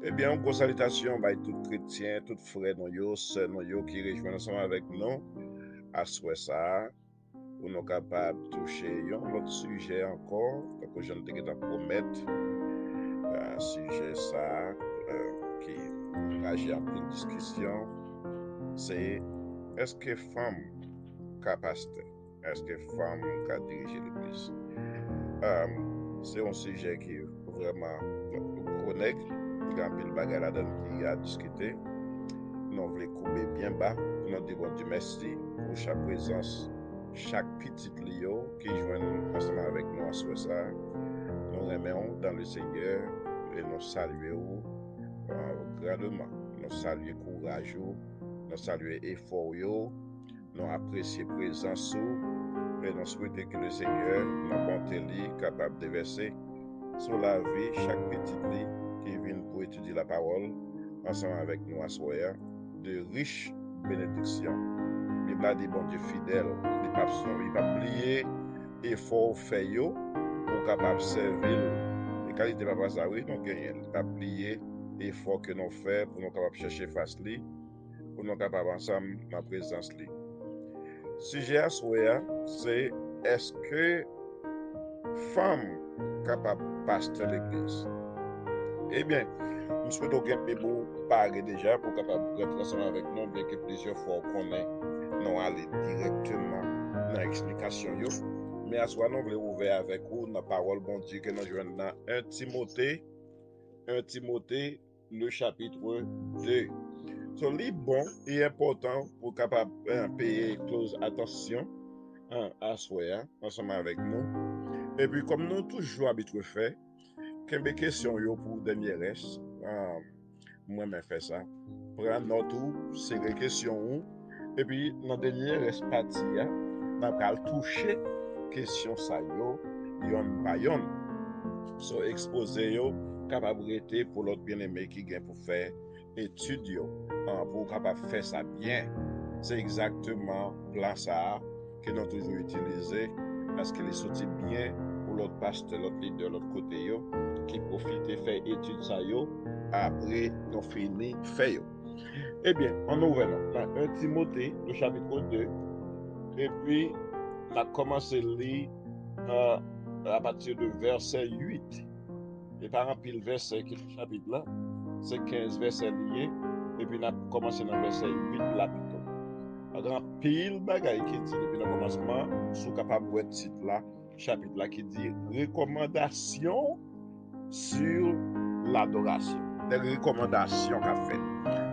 Eh bien, une grosse salutation by tout chrétien, tout frère non yo, sœur non yo qui rejoignent ensemble avec nous à souhait ça, pour nous capables de toucher un autre sujet encore, donc je ne te promettre un sujet ça qui engage un peu de discussion, c'est est-ce que femme capacité, est-ce que femme peut diriger l'église? Euh, c'est un sujet qui est vraiment chronique, il y a un peu de bagarre là-dedans qui a discuté. Nous voulons couper bien bas. Nous devons dire merci pour chaque présence, chaque petite Lio qui joue ensemble avec nous à ce ça. Nous remercions dans le Seigneur et nous saluons grandement. Nous saluons courage, nous saluons effort, nous apprécions présence et nous souhaitons que le Seigneur, nous bonté capable de verser sur la vie chaque petite lit qui vient pour étudier la parole ensemble avec nous à soir de riches bénédictions. Il a dit bon Dieu fidèle, il va plier effort fait pour capable servir les qualités de papa ça oui nous gagnons. Il va plier effort que nous fait pour nous capable chercher face li, pour nous capable ensemble dans présence li. Sujet à soir c'est est-ce que femme capable pasteur l'église? Eh bien, nous souhaitons que vous parler déjà pour capable rentrer ensemble avec nous, bien que plusieurs fois on connaît, nous aller directement dans l'explication. Mais à soi, nous voulons ouvrir avec vous la parole bon Dieu que nous jouons dans 1 Timothée, le chapitre 2. So, c'est bon et important pour capable payer close attention à soi, ensemble avec nous. Et puis, comme nous toujours habitués faire, quelques questions pour dernier reste. Moi-même fait ça. Prendre notre c'est les questions et puis dans dernier reste parti, n'a pas toucher question ça yon par yon. So exposer yo capabilité pour l'autre bien-aimé qui gagne pour faire étude pour capable faire ça bien. C'est exactement plan ça que nous toujours utilisé parce qu'il est sorti bien pour l'autre pasteur, l'autre leader, l'autre côté yo qui profite faire étude ça yo après nous fini fait yo. Eh bien, on ouvre dans 1 Timothée, le chapitre 2, et puis on a commencé à lire à partir de verset 8. Et par exemple, le verset qui est le chapitre là, c'est 15 versets liés, et puis on a commencé dans le verset 8 là plutôt. Il y a un pile bagaille qui dit depuis le commencement, sous capable de titre là, chapitre là qui dit recommandation sur l'adoration. Des recommandations qu'a fait.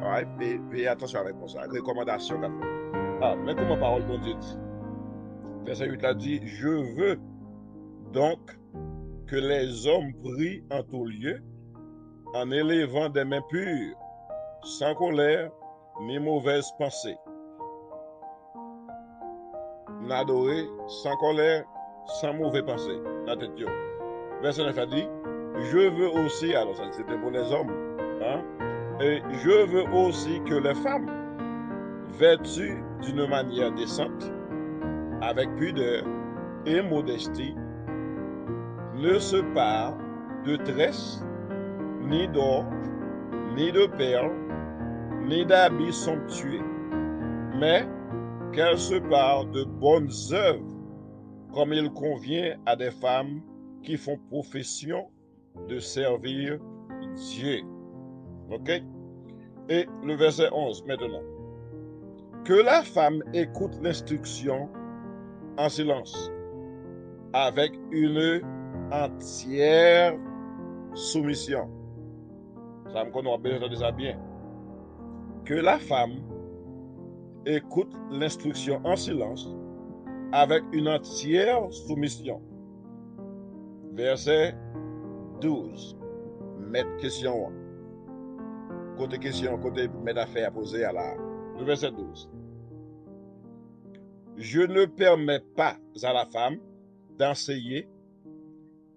Alright, payez attention avec ça. Recommandation qu'a fait. Ah, mais comment parole bon Dieu dit? Verset 8 a dit, je veux donc que les hommes prient en tout lieu, en élevant des mains pures, sans colère ni mauvaise pensée. N'adorer sans colère, sans mauvaise pensée. Verset 9 a dit, je veux aussi, alors ça c'était pour les hommes, hein, et je veux aussi que les femmes, vêtues d'une manière décente, avec pudeur et modestie, ne se parent de tresses, ni d'or, ni de perles, ni d'habits somptueux, mais qu'elles se parent de bonnes œuvres, comme il convient à des femmes qui font profession de servir Dieu. Ok? Et le verset 11 maintenant. Que la femme écoute l'instruction en silence, avec une entière soumission. Ça me connaît bien de ça bien. Que la femme écoute l'instruction en silence, avec une entière soumission. Verset 12. Mettre question. Côté question, côté mettre affaire à poser à la. Le verset 12. Je ne permets pas à la femme d'enseigner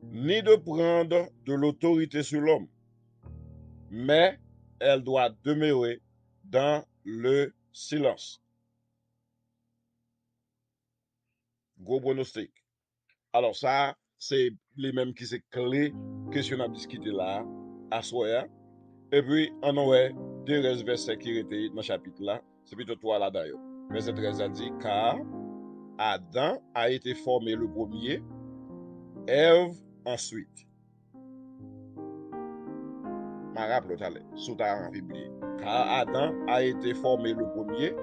ni de prendre de l'autorité sur l'homme, mais elle doit demeurer dans le silence. Gros pronostic. Alors ça, c'est les mêmes qui c'est clé que si on a discuté là, à soir. Et puis, on a deux versets qui étaient dans le chapitre là. C'est plutôt trois là d'ailleurs. Verset 13 a dit, car Adam a été formé le premier, Ève ensuite. Je me rappelle tout à l'heure, sous ta Bible. Car Adam a été formé le premier,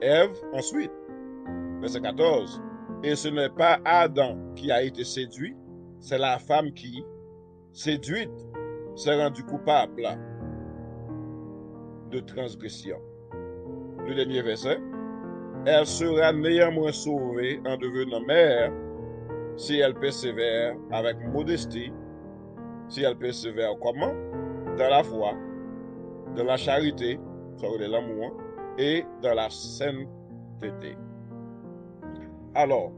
Ève ensuite. Verset 14. Et ce n'est pas Adam qui a été séduit, c'est la femme qui, séduite, s'est rendue coupable de transgression. Le dernier verset. Elle sera néanmoins sauvée en devenant mère si elle persévère avec modestie, si elle persévère comment? Dans la foi, dans la charité, ça veut dire l'amour, et dans la sainteté. Alors,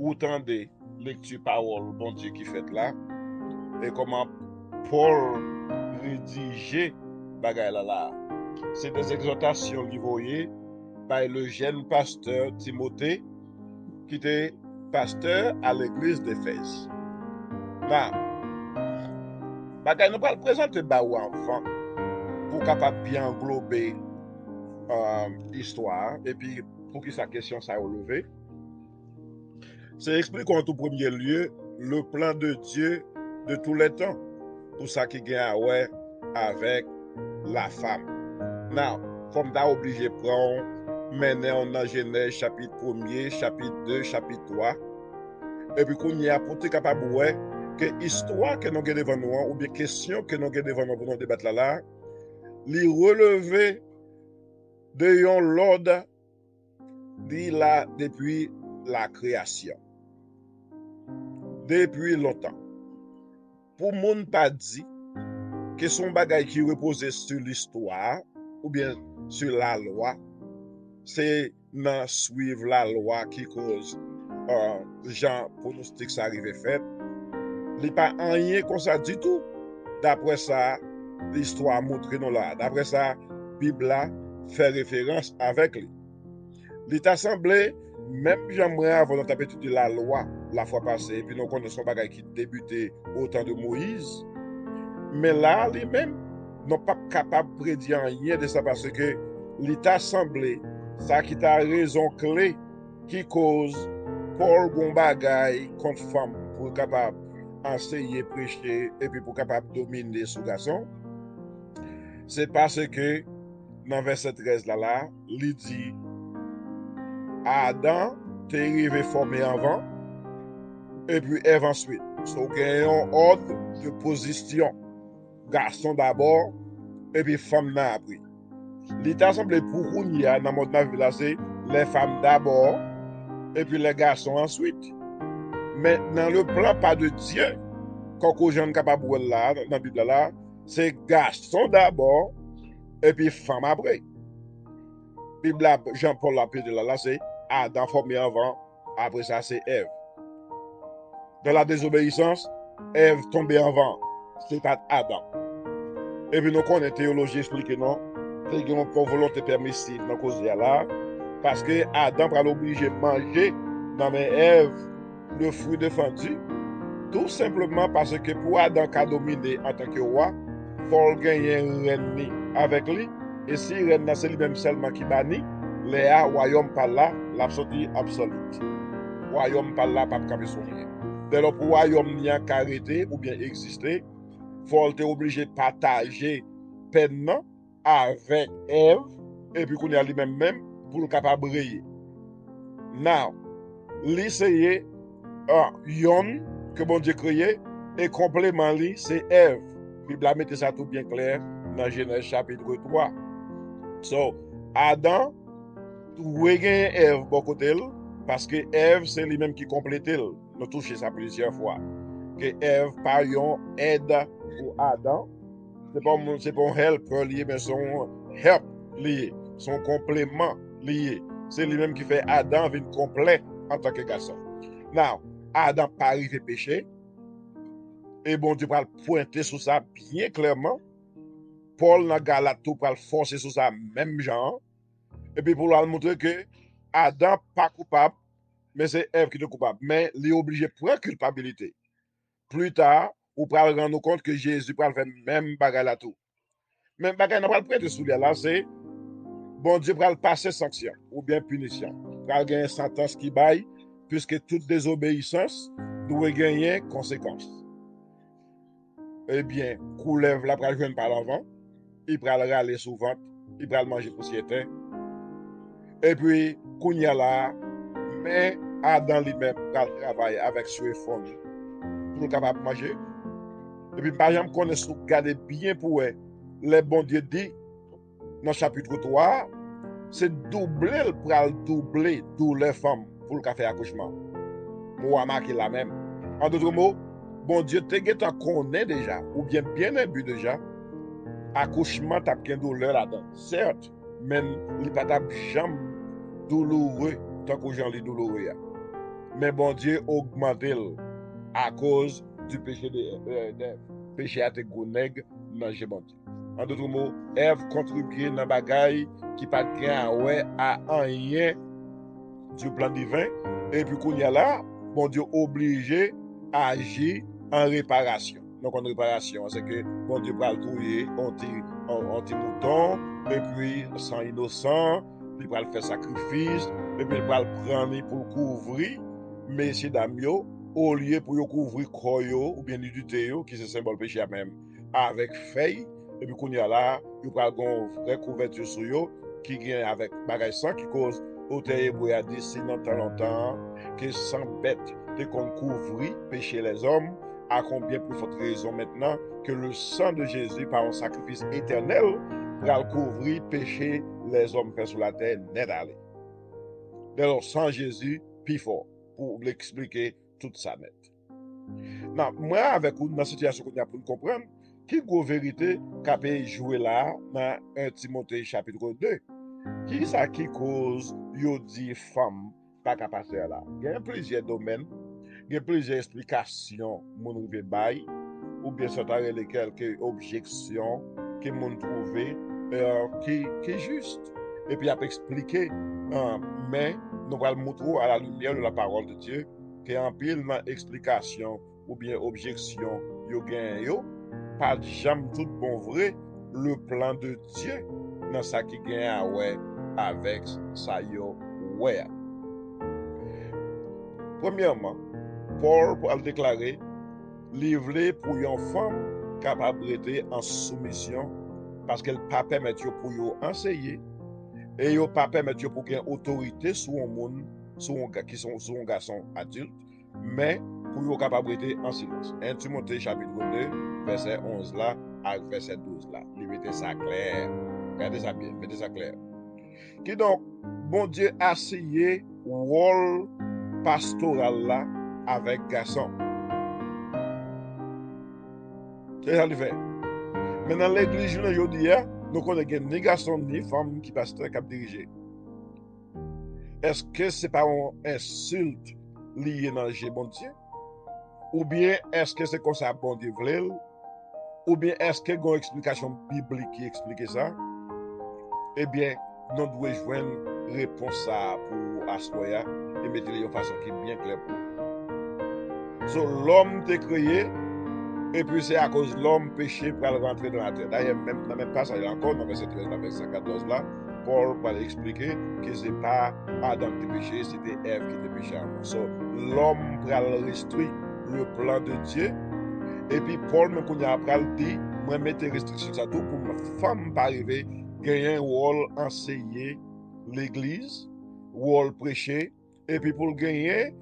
autant de lectures parole bon Dieu qui fait là, et comment Paul rédigeait bagay là. C'est des exhortations livrées par le jeune pasteur Timothée, qui était pasteur à l'église d'Éphèse. Là, bagay nous va le présenter ou avant pour capable bien englober histoire et puis pour que sa question soit relevée. C'est expliquer en tout premier lieu le plan de Dieu de tous les temps pour ça qui gagne à ouais avec la femme. Now, comme t'as obligé de prendre, mener en Genèse chapitre 1er, chapitre 2, chapitre 3. Et puis qu'on y a pour être capable de voir que l'histoire que nous avons devant nous, ou bien question que nous avons devant nous pour nous débattre là, les relever de l'ordre là depuis la création. Depuis longtemps. Pour le monde pas dit que son bagage qui repose sur l'histoire ou bien sur la loi, c'est dans suivre la loi qui cause Jean pronostic ça arrive fait. Il n'y a pas rien comme ça du tout. D'après ça, l'histoire montre nous là. D'après ça, la Bible fait référence avec lui. L'État semblé, même j'aimerais avant de taper de la loi la fois passée, puis nous connaissons bagay qui débutait au temps de Moïse. Mais là, lui-même, n'est pas capable de prédire rien de ça parce que l'État semblé, ça qui t'a raison clé qui cause Paul Gombagay contre femme pour capable enseigner, prêcher et puis pour capable dominer sous garçon. C'est parce que dans verset 13 là, il dit Adam t'est arrivé formé avant et puis Ève ensuite. Donc il y a un ordre de position. Garçon d'abord et puis femme après. L'État semble pour qu'on y a dans notre vie là, c'est les femmes d'abord et puis les garçons ensuite. Mais dans le plan pas de Dieu, quand on est capable de là, dans la Bible là, c'est garçon d'abord et puis femme après. Bible Jean-Paul l'appelle là, c'est Adam formé avant, après ça c'est Ève. Dans la désobéissance, Ève tombée avant, c'est Adam. Et puis nous connaissons théologie expliquée non, c'est qu'il y a une volonté permissive dans la cause de là, parce que Adam va l'obliger de manger dans mes Ève le fruit défendu, tout simplement parce que pour Adam qui a dominé en tant que roi, il faut gagner un reine avec lui, et si reine c'est lui-même seulement qui bannit, les royaume par là, l'absolu absolue. Royaume par là, pas de son rien. Dès lors, pour royaume n'y a qu'arrêter ou bien exister, faut être obligé de partager peine avec Ève et puis qu'on y a lui-même pour le capable de briller. Now, l'essayer yon que bon Dieu créé et complément li c'est Ève. Bible a mis ça tout bien clair dans Genèse chapitre 3. So, Adam regagne Ève bon côté parce que Ève c'est lui-même qui complète. Nous touché ça plusieurs fois. Que Ève par yon aide pour Adam. C'est pas un helper lié, mais son help lié, son complément lié. C'est lui-même qui fait Adam venir complet en tant que garçon. Now, Adam pas arrivé péché. Et bon Dieu va le pointer sur ça bien clairement. Paul dans Galates va le forcer sur ça même genre. Et puis pour lui montrer que Adam pas coupable, mais c'est Ève qui est coupable. Mais il est obligé de prendre culpabilité. Plus tard, on va rendre compte que Jésus va faire même bagarre là tout. Mais bagay nan pral prêter sous là, c'est bon Dieu pral passer sanction ou bien punition. Pral gagner sentence qui baille, puisque toute désobéissance doit gagner conséquence. Eh bien, coulev la pral jwenn par l'avant, il pral râler souvent, il pral manger poussière. Et puis, kounya là, mais Adam lui-même pral travailler avec ce fond pour capable manger. Et puis, par exemple, qu'on est garder bien pour eux. Les bon Dieu dit, dans le chapitre 3, c'est doubler le pral doubler tous les femmes pour le café accouchement. Moi, marqué la même. En d'autres mots, bon Dieu te connaît déjà, ou bien un but déjà, accouchement t'as bien douleur là-dedans. Certes, mais il pas t'a jamais douloureux tant que j'en lis douloureux. Mais bon Dieu augmente à cause du péché de péché à tes nègres dans le bon Dieu. En d'autres mots, Ève contribué dans bagaille qui pas gain ouais à rien du plan divin et puis qu'on y a là, bon Dieu obligé à agir en réparation. Donc en réparation, c'est que bon Dieu va le trouver anti-mouton et puis sang innocent, il va le faire sacrifice et puis il va le prendre pour couvrir messieurs dames au lieu pour couvrir croyo ou bien nudité qui c'est symbole péché même avec feuille et puis qu'on y a là, il va une vraie couverture sur yo qui vient avec bagage sang qui cause Oteye a dit si longtemps que sans bête de qu'on couvrit péché les hommes, à combien plus forte raison maintenant que le sang de Jésus par un sacrifice éternel va couvrir péché les hommes faits sur la terre net aller. Alors sans Jésus, plus fort pour l'expliquer tout ça net. Non, moi avec vous dans la situation qu'on a pour comprendre, qui est vérité qu'a pu jouer là dans 1 Timothée chapitre 2. Qui ça qui cause yo di femme pas capable faire là? Il y a plusieurs domaines, il y a plusieurs explications mon rive bay ou bien ça t'a quelques objections que mon trouvé qui est juste. Et puis après expliquer mais nous allons montrer à la lumière de la parole de Dieu que en pile explication ou bien objection yo gain yo pas jamais tout bon vrai le plan de Dieu dans ça qui gagne à ouais avec ça yo ouais. Premièrement, Paul a déclaré livré pour une femme capable d'être en soumission parce qu'elle ne pas permettre pour yo enseigner et yo pas permettre pour gagner autorité sur un monde qui sont sur un garçon adulte mais pour yo capable d'être en silence. 1 Timothée chapitre 2 verset 11 là à verset 12 là. Il mettez ça clair. Regardez ça bien, mettez ça clair. Qui donc, bon Dieu a essayé rôle pastoral là avec garçon. C'est ça le fait. Mais dans l'église aujourd'hui, nous connaissons ni garçon ni femme qui pasteur qui dirigé. Est-ce que c'est pas une insulte liée dans le bon Dieu? Ou bien est-ce que c'est comme ça bon Dieu voulait? Ou bien est-ce qu'il y a une explication biblique qui explique ça? Eh bien, nous devons jouer une réponse pour Astroya et mettre de façon qui est bien claire pour nous. So, l'homme t'est créé, et puis c'est à cause de l'homme péché pour rentrer dans la terre. D'ailleurs, même dans le même passage, encore, dans verset 13, dans verset 14 là, Paul va expliquer que ce n'est pas Adam qui péché, c'était Ève qui était péché avant. So, l'homme va restreindre le plan de Dieu, et puis Paul, même quand il a dit, moi, mettre restrictions sur ça tout pour ma femme pas arriver, gagner un rôle enseigner l'église, rôle prêcher, et puis pour gagner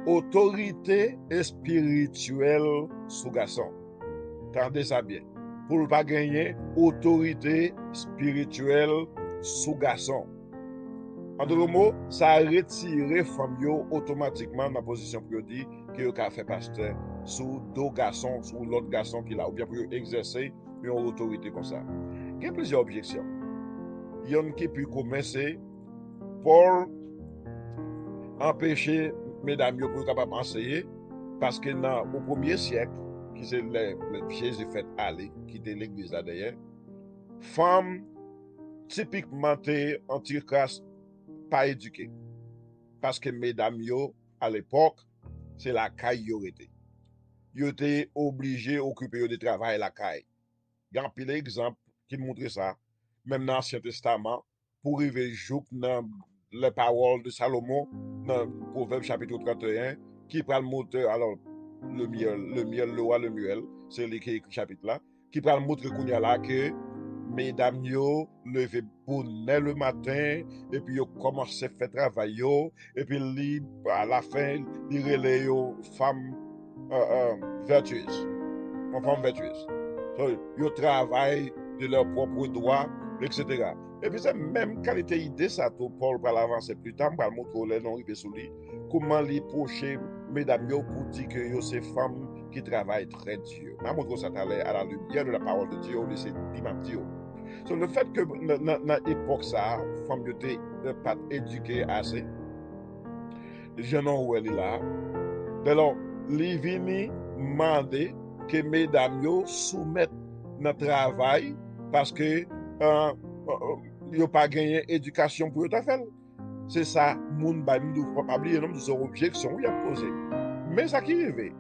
autorité spirituelle sous garçon. Tendez ça bien. Pour ne pas gagner autorité spirituelle sous garçon. En d'autres mots, ça a retiré femme automatiquement dans la position pour dire que yo ka fait pasteur sous deux garçons, sous l'autre garçon qui là, ou bien pour exercer une autorité comme ça. Il y a plusieurs objections. Il y en a qui peut commencer pour empêcher mesdames pour capable enseigner parce que au premier siècle, qui c'est le Jésus fait aller, qui était l'église là d'ailleurs, femmes typiquement anti-caste pas éduquées. Parce que mesdames yo, à l'époque, c'est la caille yo était. Yo étaient obligés d'occuper de travail la caille. Il y a un pile exemple qui montre ça, même dans l'Ancien Testament, pour arriver jour dans les paroles de Salomon, dans Proverbe chapitre 31, qui prend le moteur, alors le roi, le muel, c'est lui qui écrit chapitre là, qui prend le moteur qu'on y a là que mesdames yo levé bonnet le matin et puis yo commencé à faire travail yo et puis li, à la fin il relève yo femme vertueuse, une femme vertueuse. So, yo travaillent de leurs propres droits, etc. Et puis c'est même qualité idée ça tout Paul va l'avancer plus tard, va montrer les noms sous lui comment les pocher mesdames yo pour dire que yo c'est femmes qui travaillent très dur. Je montre ça à la lumière de la parole de Dieu, c'est dimanche. So, le fait que dans l'époque ça, femme yo te pas éduquée assez, je n'en où elle est là. Alors, li vini mande que mesdames yo soumettent notre travail parce que yo pas gagné éducation pour yo ta faire. C'est ça, moun ba nous pas oublier non de objection ou y a posé. Mais ça qui arrive,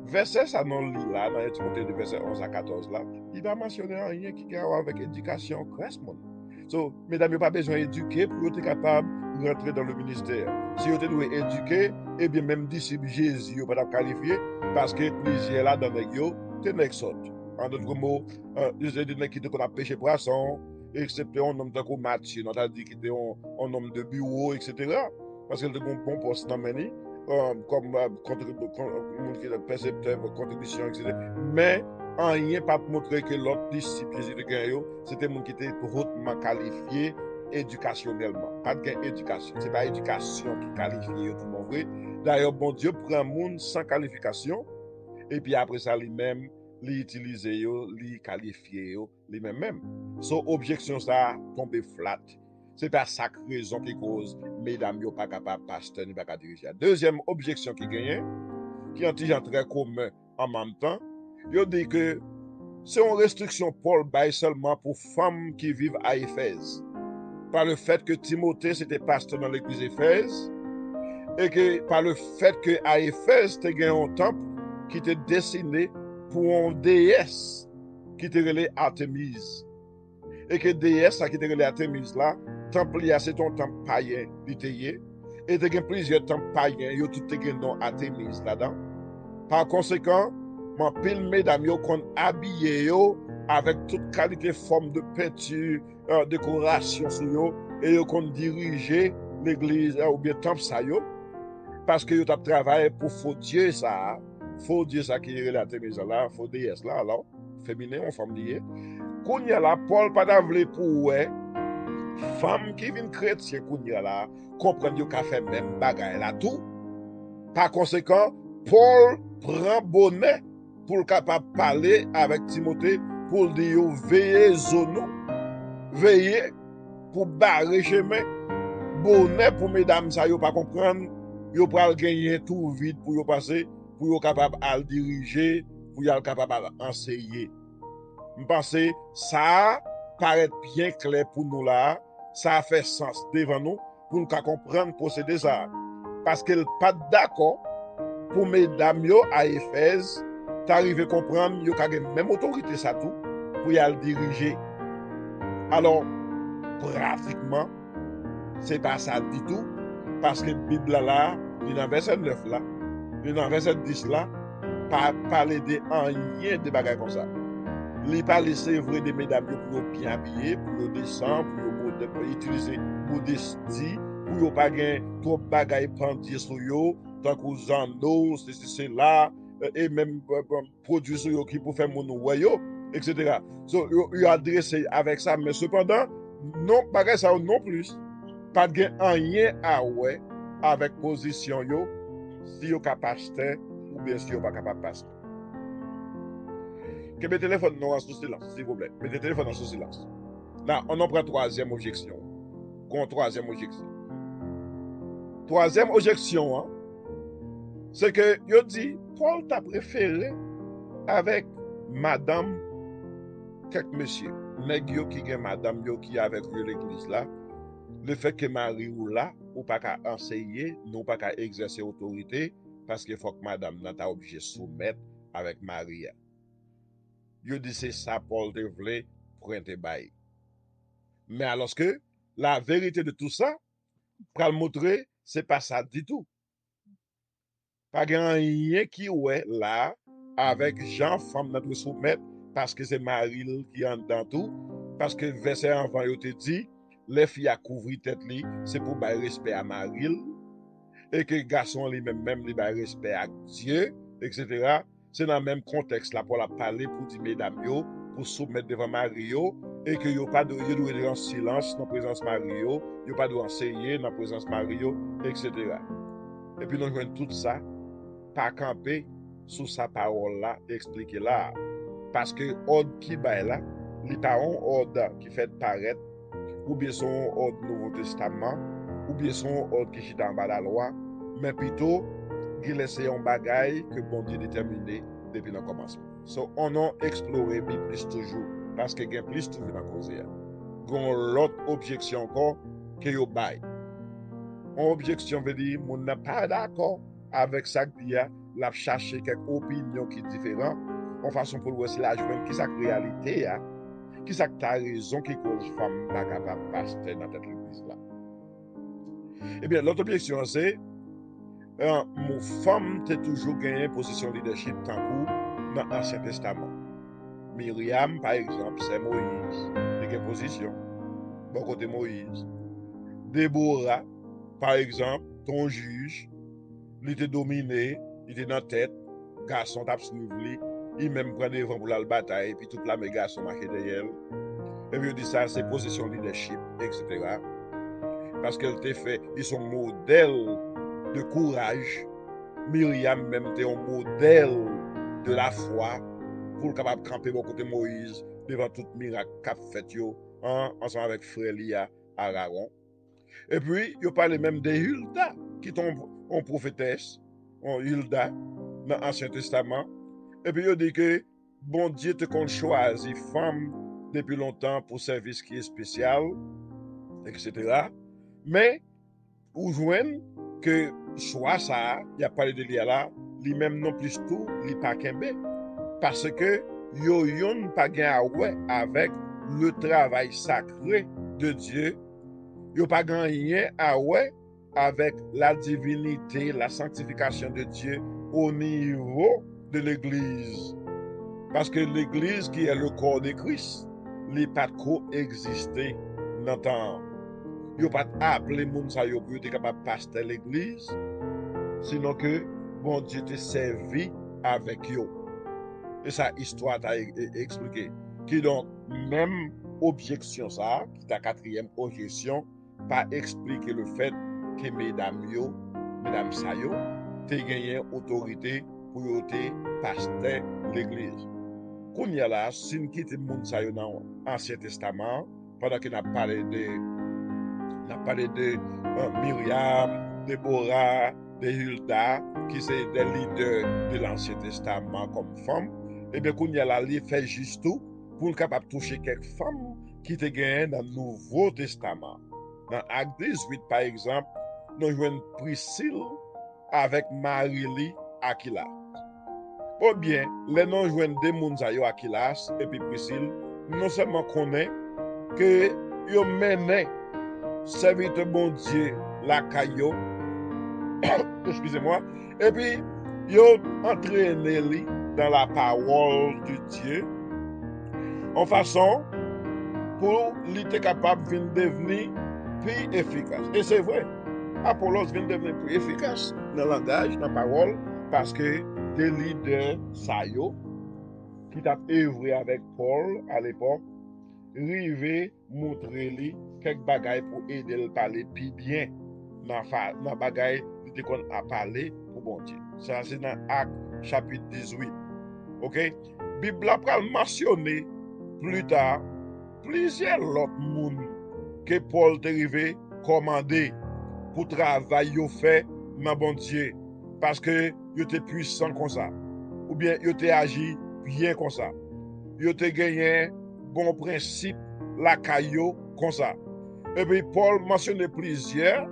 verset ça non li là dans Timothée de verset 11 à 14 là, il va mentionner rien qui a à voir avec éducation cresse moun. So, mesdames, yo pas besoin d'éduquer pour être capable de rentrer dans le ministère. Si vous êtes éduqué, eh bien, même disciple Jésus, vous pas qualifié parce que plusieurs là dans les yo, c'est n'exote. En d'autres mots, ils ont dit qui qu'on a pêché poisson, excepté un homme de Mathieu, on a dit qu'il était un homme de bureau, etc. Parce qu'il était un bon poste dans Meni, comme percepteur, contribution, etc. Mais, en rien pas montrer que l'autre disciple Jésus de Gaïo, c'était un monde qui était hautement qualifié éducationnellement. Pas de éducation. C'est pas éducation qui qualifie tout le monde vrai. D'ailleurs, bon Dieu prend un monde sans qualification et puis après ça, lui-même, l'utilise, lui qualifie, lui-même. Son objection, ça tombe flat. C'est pas sa raison qui cause, mesdames, yo pas capable pasteur ni pas capable diriger. Deuxième objection qui gagne, qui est un petit très commun en même temps, il dit que c'est une restriction Paul bail seulement pour femmes qui vivent à Éphèse. Par le fait que Timothée c'était pasteur dans l'église d'Éphèse et que par le fait que à Éphèse tu as un temple qui était dessiné pour une déesse qui était relée Artémise et que déesse qui était relée Artémise là, temple là c'est un temple païen littéraire et tu as plusieurs temples païens, yo tout te gen nom Artémise là-dedans. Par conséquent, mon pile mesdames yo kon habillé yo avec toute qualité forme de peinture, décoration sur yo et yo kon diriger l'église ou bien temple ça yo parce que yo t'a travaillé pour faux Dieu ça qui est relaté mais là, faux déesse là alors féminin ou femme liée. Kounya la Paul pas d'avle pour ouais femme qui vient chrétien kounya la comprendre yo ka fait même bagaille là tout. Par conséquent, Paul prend bonnet pour capable parler avec Timothée pour dire veillez zono, veillez pour barrer chemin, bonnet pour mesdames ça yo pas comprendre, yo pral gagner tout vite pour yo passer, pour yo capable à diriger, pour yo capable à enseigner. Je pense ça paraît bien clair pour nous là, ça fait sens devant nous pour nous comprendre procéder ça parce qu'elle pas d'accord pour mesdames yo à Éphèse, t'arrives à comprendre yo ka même autorité ça tout pour y aller diriger. Alors pratiquement c'est pas ça du tout parce que Bible là, dans verset 9 là, dans verset 10 là, pas parler de rien de bagages comme ça. Il pas laisser vrai des mesdames pour bien habiller, pour descendre, pour utiliser modestie, pour pas gagner trop bagages pendir sur yo, tant que zando, c'est là et même produits sur yo qui pour faire mon royaume, etc. So yo adressé avec ça mais cependant non bagage ça non plus pas de rien à ouais avec position yo si yo capable pasteur ou bien si yo pas capable pasteur. Que mes téléphones non en sous silence, s'il vous plaît. Mettez le téléphone en sous silence. Là, on en prend troisième objection. Troisième objection. Troisième objection, hein, c'est que yo dit, Paul t'a préféré avec madame, quelques monsieur, nèg yo qui gen madame yo qui avec l'église là, le fait que Marie ou là, ou pas qu'à enseigner, non pas qu'à exercer autorité, parce qu'il faut que madame n'a pas obligé de soumettre avec Marie. Yo dit c'est ça Paul te voulait prendre bail. Mais alors que la vérité de tout ça, pour le montrer, c'est pas ça du tout. Pas grand rien qui ouais là avec Jean femme notre soumettre parce que c'est Marie qui entre dans tout parce que verset avant il te dit les filles à couvrir tête li c'est pour bailler respect à Marie et que garçon lui-même même li bailler respect à Dieu etc. C'est dans le même contexte là pour la parler pour dire mesdames yo pour soumettre devant Mario et que yo pas de yo doit être en silence dans présence Mario yo pas doit enseigner dans présence Mario etc. Et puis nous joignons tout ça pas camper sous sa parole là, expliquer là. Parce que ordre qui bail là, les pas un ordre qui fait paraître, ou bien son ordre Nouveau Testament, ou bien son ordre qui est en bas de la loi, mais plutôt qui laisse un bagage que bon Dieu déterminé depuis le commencement. So, on a exploré plus toujours, parce que il y a plus toujours dans la cause. Il y a l'autre objection encore que yo bail. Une objection veut dire qu'on n'est pas d'accord avec ça que dit, la chercher quelques opinions qui sont différentes, en façon pour voir si la joindre qui est la réalité, qui est ta raison qui cause femme pas capable de passer dans cette église là. Eh bien, l'autre objection c'est, mon femme a toujours gagné position leadership tant que dans l'Ancien Testament. Myriam, par exemple, c'est Moïse, qui a position. Bon côté Moïse. Déborah, par exemple, ton juge, il était dominé, il était dans la tête, garçon t'a suivi, il même prend devant pour la bataille, puis toute la méga garçon marché derrière. Et puis il dit ça, c'est position leadership, etc. Parce qu'elle t'a fait, ils sont modèles de courage. Myriam même était un modèle de la foi pour capable de camper au côté Moïse devant tout miracle qu'a fait ensemble avec frère Lia Aaron. Et puis, il parle même de Hulda, qui tombe en prophétesse, en Hulda, dans l'Ancien Testament. Et puis, il dit que bon Dieu te compte choisi femme depuis longtemps pour service qui est spécial, etc. Mais, ou joignent que soit ça, il y a parlé de l'IA là, lui-même non plus tout, il pas kembe. Parce que, yo yon pas gain avec le travail sacré de Dieu. Yo pas grand rien avec la divinité, la sanctification de Dieu au niveau de l'Église. Parce que l'Église qui est le corps de Christ, n'est pas coexister dans le temps. Yo pas appelé moun sa yo pour être capable de passer l'Église, sinon que bon Dieu te servi avec yo. Et ça, histoire t'a expliqué. Qui donc, même objection ça, qui est la quatrième objection, pas expliquer le fait que mesdames sa yo, te gagné autorité pour yo te pasteur l'église. Qu'on y a là, si nous quittons moun sa yo dans l'Ancien Testament, pendant qu'on a parlé de Myriam, Déborah, de Hulda, qui sont des leaders de l'Ancien Testament comme femmes, et bien qu'on y a là, il fait juste tout pour capable toucher quelques femmes qui te gagnent dans le Nouveau Testament. Dans Acte 18, par exemple, nous jouons Priscille avec Marie-Lie Aquila. Ou bien, les noms jouent des Mounzayo Aquilas et puis Priscille, non seulement connaît que ils mené serviteur bon Dieu la caillou, excusez-moi, et puis ils entraîné lui dans la parole de Dieu en façon pour lui être capable de devenir plus efficace. Et c'est vrai, Apollos vient devenir plus efficace dans le langage, dans la parole, parce que des leaders saillots qui t'a œuvré avec Paul à l'époque, rivé montrer lui quelques bagailles pour aider le parler plus bien dans bagaille de qu'on a parlé pour bon Dieu. Ça c'est dans Acte chapitre 18. OK? Bible a mentionné plus tard plusieurs autres monde que Paul t'est arrivé commander pour travail yo fait dans bon Dieu parce que yo était puissant comme ça ou bien yo était agi bien comme ça. Yo te gagné bon principe la caillou comme ça. Et puis Paul mentionne plusieurs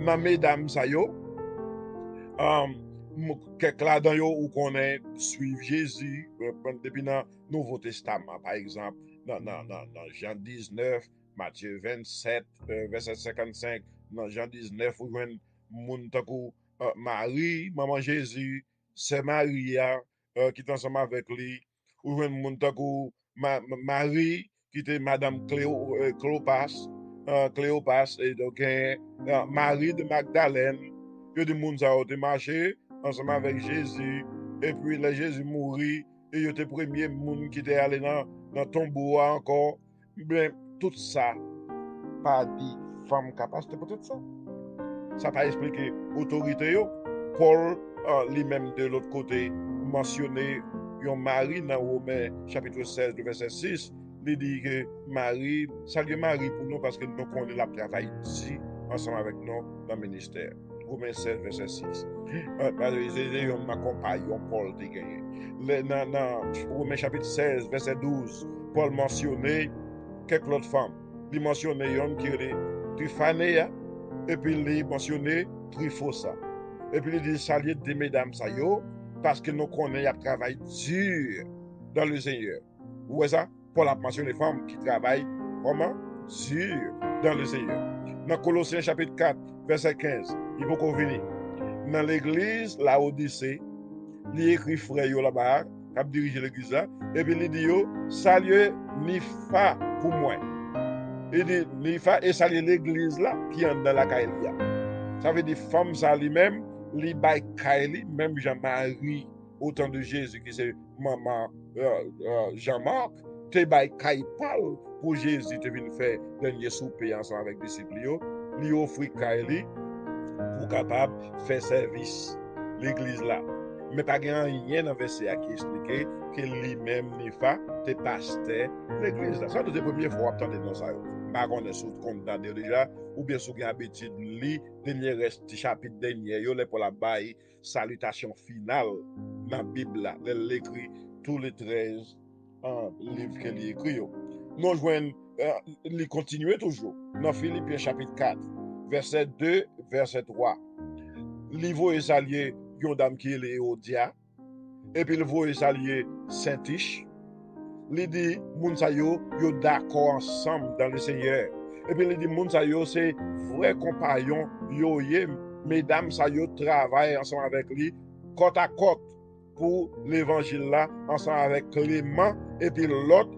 dans mesdames ça yo quelques là-dedans yo ou connaît suivre Jésus depuis dans Nouveau Testament par exemple dans Jean 19, Matthieu 27, verset 55, dans Jean 19, ou jwen moun takou Marie, maman Jésus, c'est Maria, qui est ensemble avec lui, ou jwen moun takou Marie, qui était Madame Cléopas, Cléopas, et donc Marie de Magdalène, que des moun sa ont marché ensemble avec Jésus, et puis là Jésus mourit, et il était premier moun qui était allé dans tombeau encore. Ben, tout ça, pas dit femme capable, c'était peut-être ça. Ça pas expliqué autorité yo. Paul, lui-même de l'autre côté, mentionné un mari dans Romains chapitre 16, verset 6. Il dit que Marie, salut Marie pour nous parce que nous connaissons la travail ici, ensemble avec nous dans le ministère. Romains 16, verset 6. C'est un compagnon, Paul qui gagné. Dans Romains chapitre 16, verset 12, Paul mentionnait quelques autres femmes. Il mentionnait une qui est Tryphanéa, et puis il mentionnait Tryphosa. Et puis il dit salut des mesdames ça yo, parce que nous connaissons un travail dur dans le Seigneur. Vous voyez ça? Paul a mentionné les femmes qui travaillent comment? Dur dans le Seigneur. Dans Colossiens chapitre 4, verset 15, il faut qu'on vienne. Dans l'église, la Odyssée, il écrit frère yo là-bas, qui a dirigé l'église là, et puis il dit yo, salut Nifa pour moi. Il dit Nifa et salut l'église là qui est dans la Kaelia. Ça veut dire femme ça lui-même, li bay Kaeli, même Jean-Marie, au temps de Jésus, qui c'est maman Jean-Marc, te bay Kaipal pour Jésus, te venu faire dernier souper ensemble avec les disciples, li offre Kaeli pour capable faire service l'église là. Mais pas rien dans verset qui explique que lui-même Nifa te pasteur l'église là. Ça c'est la première fois que tu entends ça. Pas qu'on est sous condamné déjà ou bien sous habitude li dernier reste chapitre dernier yo les pour la bail salutation finale dans la Bible là, l'écrit tous les 13 livres qu'elle écrit yo. Nous joignent il continue toujours dans Philippiens chapitre 4 verset 2 verset 3. Il voit s'allier yon dame qui est Odia et puis il voit s'allier Saint-Tiche. Il dit moun sa yo d'accord ensemble dans le Seigneur. Et puis il dit moun sa yo c'est vrai compagnon yo yé mesdames sa yo travaillent ensemble avec lui côte à côte pour l'évangile là ensemble avec Clément et puis l'autre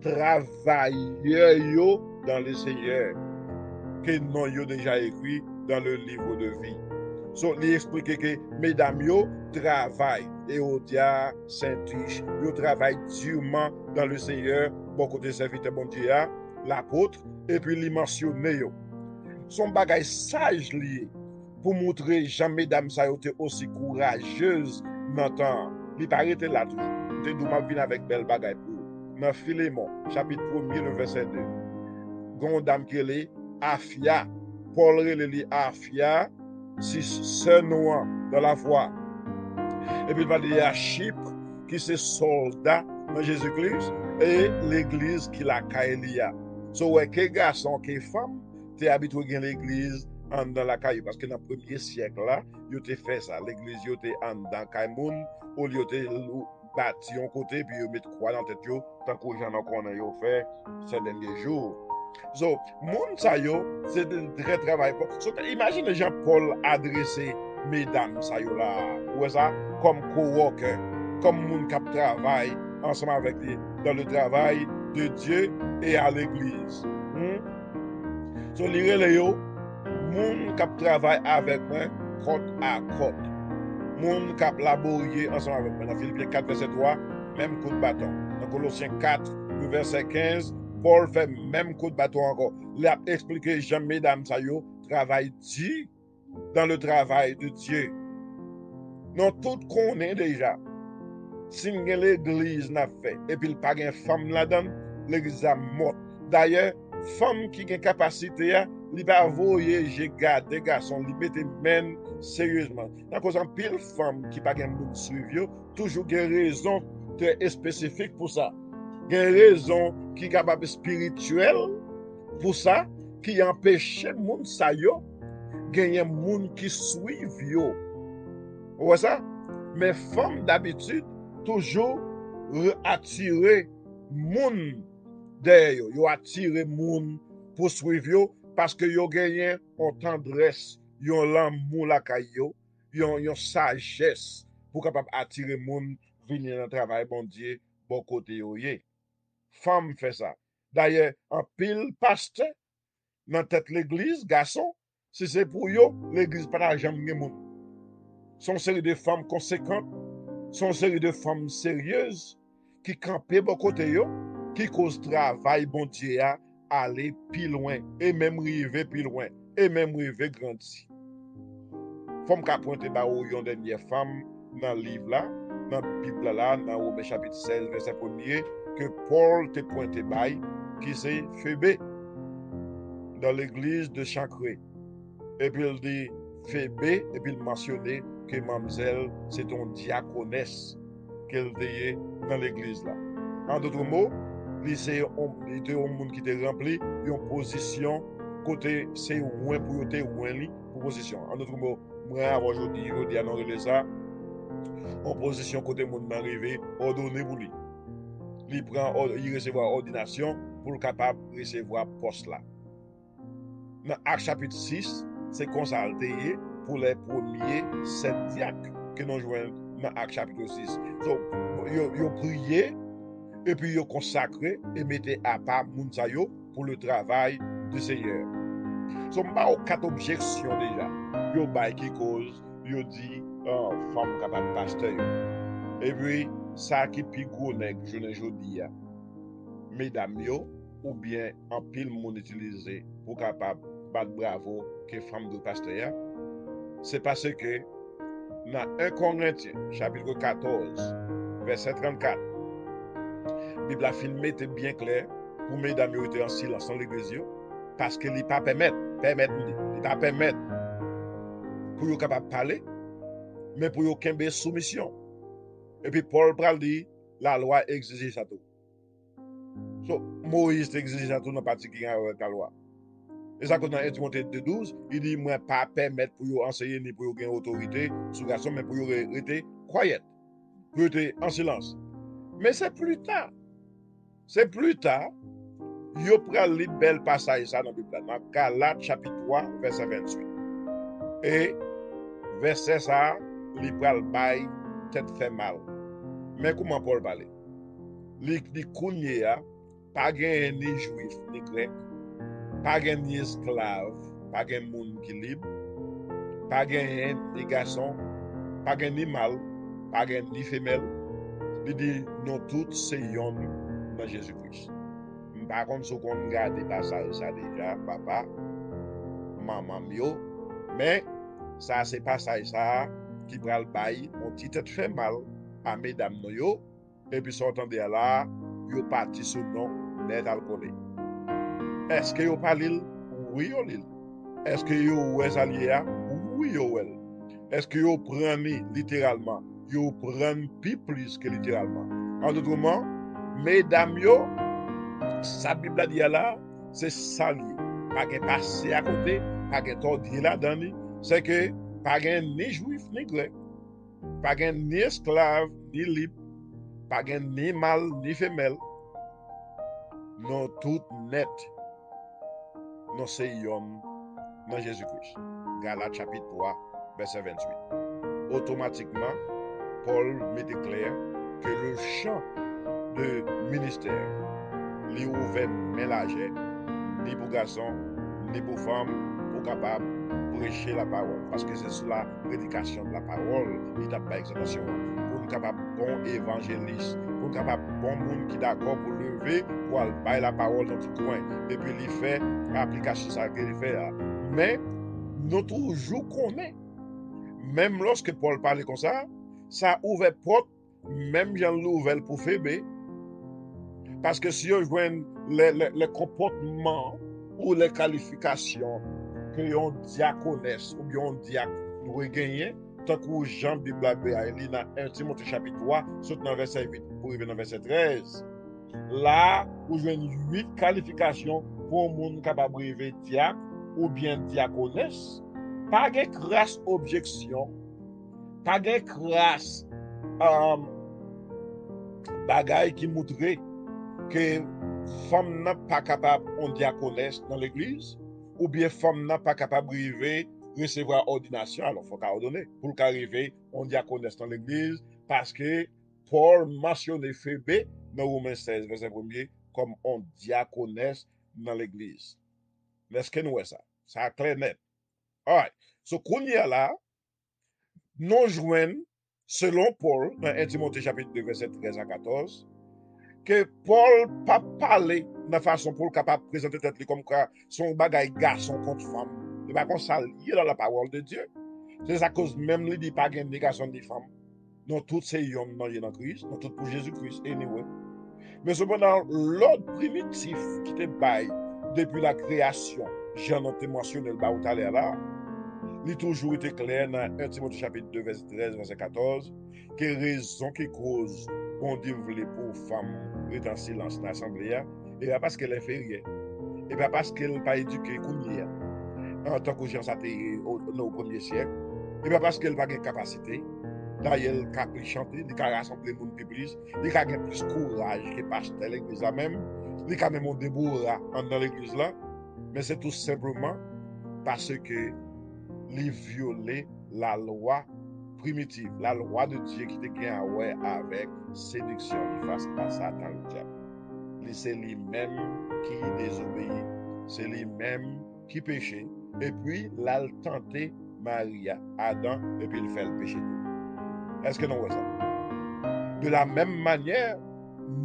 travailleur yo dans le Seigneur que non yo déjà écrit dans le livre de vie. So, il explique que mesdames yo travaillent. Eodia, Saint-Tiche, yo travaillent durement dans le Seigneur, bon côté serviteur bon Dieu, l'apôtre, et puis il mentionne yo. Son bagay sage lié pour montrer Jean mesdames ça yo aussi courageuse dans temps. Il paraît là toujours. Te dou m'a vinn avec belle bagay pour. Dans Philémon, chapitre 1er, le verset 2. Gon dame qui est Afia, Paul releli Afia, si sœur noire dans la foi. Et puis il va dire à Chypre, qui c'est soldat dans Jésus-Christ, et l'église qui la Kaelia. So, ouais, que garçon, que femme, t'es habitué à l'église dans la caillou. Parce que dans le premier siècle là, ils ont fait ça. L'église, ils étaient dans Kaimoun, ou ils étaient bâti un côté, puis ils mettent croix dans la tête, tant que les gens ont fait ces derniers jours. So, moun sa yo, c'est de très travail. So, imagine Jean-Paul adressé mesdames sa yo là, ou ça, comme co-worker, comme moun qui travaille ensemble avec lui dans le travail de Dieu et à l'église. So, lire le yo, moun qui travaille avec moi, côte à côte. Moun qui laborier ensemble avec moi. Dans Philippiens 4, verset 3, même coup de bâton. Dans Colossiens 4, verset 15, Paul fait même coup de bâton encore. Il a expliqué Jean mesdames ça yo travail dit dans le travail de Dieu. Nous tout connaît déjà. Si l'église n'a fait et puis il pas une femme là-dedans, l'église a mort. D'ailleurs, femme qui a une capacité, il va voyer j'ai gardé garçon, il mette men sérieusement. Dans cause en pile femme qui pas une monde suivre, toujours une raison très spécifique pour ça. Il y a une raison qui est capable spirituelle pour ça, qui empêche les gens ça yo, gagner monde qui suivent yo. Vous voyez ça? Mais femmes d'habitude toujours attirer monde derrière yo attire moun pour suivre yo parce que yo gagné en tendresse, yon l'amour la kayo, yon sagesse pour capable attirer moun venir dans travail bon Dieu bon côté yo yé. Femme fait ça. D'ailleurs, en pile pasteur dans tête l'église, garçon, si c'est pour yo, l'église pas jamais gen moun. Son série de femmes conséquentes, son série de femmes sérieuses qui campent bon côté yo, qui cause travail bon Dieu a aller plus loin et même arriver plus loin et même arriver grandir. Femme ka pointe ba ou yon dernière femme dans le livre là, dans la Bible là, dans Romains chapitre 16 verset 1er que Paul te pointe bail qui c'est Phébé dans l'église de Chancré. Et puis il dit Phébé et puis il mentionnait que mademoiselle c'est ton diaconesse qu'elle dit dans l'église là. En d'autres mots, c'est un monde qui était rempli une position côté c'est loin pour te loin pour position. En d'autres mots, moi aujourd'hui je dis à non ça en position côté monde arrivé ordonné pour lui. Il prend il recevoir ordination pour capable recevoir poste là. Dans Acte chapitre 6, c'est consulté pour les premiers 7 diacres que nous jouons dans Acte chapitre 6. Donc, ils ont prié et puis ils ont consacré et mettaient à part Mounsayo pour le travail du Seigneur. Donc, pas aux 4 objections déjà. Ils ont qui cause, ils ont dit, femme capable pasteur. Et puis, ça qui est gros nègre, je ne dis pas. Mesdames, ou bien en pile monde utilisé pour capable battre bravo que femme de pasteur, c'est parce que dans 1 Corinthiens, chapitre 14, verset 34, la Bible a filmé était bien clair pour mesdames étaient en silence dans l'église parce que il pas permettre pour yo capable parler mais pour yo kembe soumission. Et puis Paul pral dit la loi exige ça tout. So, Moïse exige ça tout dans partie qui avec la loi. Et ça, dans 1 Timothée 2,12, il dit, moi, pas permettre pour vous enseigner ni pour vous gagner autorité sur garçon, mais pour vous rester quiet, pour vous en silence. Mais c'est plus tard. C'est plus tard, vous prenez le bel passage ça dans la Bible, dans Galates chapitre 3, verset 28. Et verset ça, il prend le bail, tête fait mal. Mais comment Paul parle? Il dit, pas gagner ni juif, ni grec, pas gagner ni esclave, pas gagner monde qui libre, pas gagner ni garçon, pas gagner ni mâle, pas gagner ni femelle. Il dit, nous tous sommes dans Jésus-Christ. Par contre, si on regarde des passages, ça déjà, papa, maman, mio, mais ça, c'est passage ça qui prend le bail, on petit tête fait mal à mesdames, et puis, si on entend là, ils partent sur le nom net alcoolique. Est-ce que vous parlez? Oui, vous parlez. Est-ce que vous êtes allié? Oui, vous êtes. Est-ce que vous prenez littéralement? Vous prenez plus que littéralement. En d'autres mots, mesdames, sa Bible dit là, c'est sali. Pas de passer à côté, pas de tordir là-dedans. C'est que pas de ni juif ni grec, pas de ni esclave ni libre, pas de ni mâle ni femelle. Nous tout net. Nous sommes dans Jésus-Christ. Galates chapitre 3, verset 28. Automatiquement, Paul mettait clair que le champ de ministère lui ouvert mélanger, ni pour garçons, ni pour femmes, pour capable prêcher la parole. Parce que c'est sur la prédication de la parole, il n'a pas exaltation. Pour nous capable bon évangéliste, pour nous capable bon monde qui d'accord pour lever, pour aller la parole dans tout coin. Et puis il fait application ça qu'il fait là. Mais nous toujours connaît. Même lorsque Paul parlait comme ça ouvre porte, même Jean l'ouvert pour Phébé. Parce que si on voit les comportements ou les qualifications que yon diaconesse ou bien diacre doit gagner, tant que Jean Bible a dit dans 1 Timothée chapitre 3, surtout dans verset 8 pour arriver dans verset 13. Là, vous avez 8 qualifications pour un monde capable de arriver diacre ou bien diaconesse. Pas de crasse objection, pas de crasse bagaille qui montrait que femme n'a pas capable on diaconesse dans l'église, ou bien femme n'a pas capable d'arriver recevoir ordination, alors il faut qu'ordonner pour qu'arriver on diaconesse dans l'église, parce que Paul mentionnait Phébé dans Romains 16, verset 1er, comme on diaconesse dans l'église. Est-ce que nous voyons ça? Ça clair net. Alright. So, qu'on y a là, nous joignent, selon Paul, dans 1 Timothée chapitre 2, verset 13 à 14, que Paul pas parlé de façon pour capable présenter tête comme quoi son bagage garçon contre femme. Il va comme ça lié dans la parole de Dieu. C'est à cause même lui dit pas gain de garçon ni femme. Dans toutes ces hommes dans Christ, dans tout pour Jésus-Christ anyway. Mais cependant l'ordre primitif qui te baille depuis la création, j'en ai mentionné le bas tout à l'heure là, il a toujours été clair dans 1 Timothée chapitre 2 verset 13 verset 14 que raison qui cause bon Dieu voulait pour femme être en silence dans l'assemblée et pas parce qu'elle est inférieure et pas parce qu'elle n'est pas éduquée comme hier en tant que gens au premier siècle et pas parce qu'elle n'a pas de capacité d'ailleurs elle a chanter il a rassembler le monde plus il a plus courage que pasteur l'église là même il a même un déboura dans l'église là mais c'est tout simplement parce que les violer la loi primitive, la loi de Dieu qui te gagne avec séduction face à Satan le diable. C'est lui-même qui désobéit, c'est lui-même qui péché, et puis l'a tenté Maria, Adam, et puis il fait le péché tout. Est-ce que nous voyons ça? De la même manière,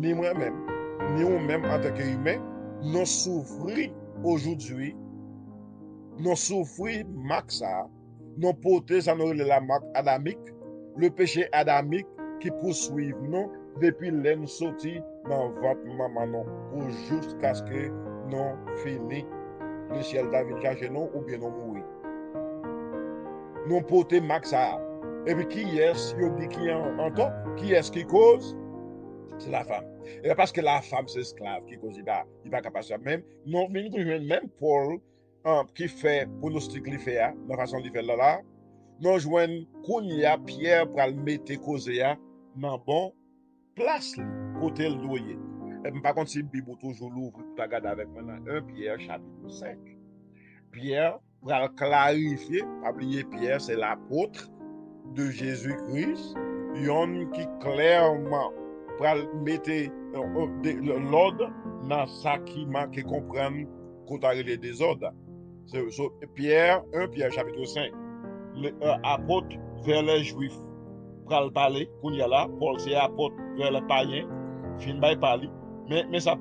ni moi-même, ni nous-mêmes en tant qu'humains, nous souffrons aujourd'hui, nous souffrons maxa, nous portons ça nous la marque adamique, le péché adamique qui poursuit nous depuis l'en sorti dans votre maman pour jusqu'à ce que nous fini le ciel d'avine chercher nous ou bien nous mourir. Nous portons maxa. Et puis qui est-ce qui en temps? Qui est-ce qui cause? C'est la femme. Et parce que la femme, c'est esclave qui cause, il va capable de même. Non, même Paul, qui fait pronostic li fait, dans la façon de faire là, nous joignons Kounia Pierre pour le mettre cause dans bon place, côté le doyer. Par contre, si Bible toujours l'ouvre, tu regardes avec moi dans 1 Pierre chapitre 5. Pierre, pour clarifier, pas oublier Pierre, c'est l'apôtre de Jésus-Christ, yon qui clairement pour mettre l'ordre dans ça qui manque comprendre qu'on a les désordres. Pierre, 1 Pierre chapitre 5, apôtre vers les juifs, pour parler, qu'on y a là, Paul c'est apôtre vers les païens, fin by parler, mais ça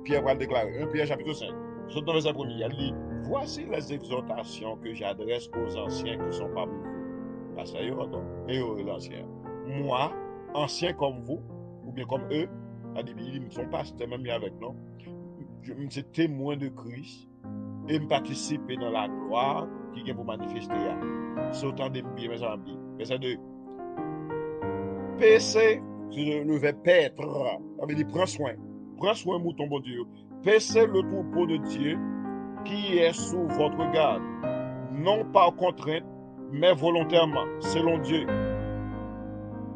Pierre va déclarer, 1 Pierre chapitre 5, sur dans verset 1er, il dit, voici les exhortations que j'adresse aux anciens qui sont parmi vous. Parce que et l'ancien. Moi, ancien comme vous, ou bien comme eux, ils ne sont pas même avec nous. Je suis témoin de Christ et me participer dans la gloire qui vient pour manifester. C'est autant de bien, mes amis. Verset 2. PC, c'est le verbe paître. Ça veut dire prends soin. Prends soin, mouton bon Dieu. Paissez le troupeau de Dieu qui est sous votre garde. Non par contrainte, mais volontairement, selon Dieu.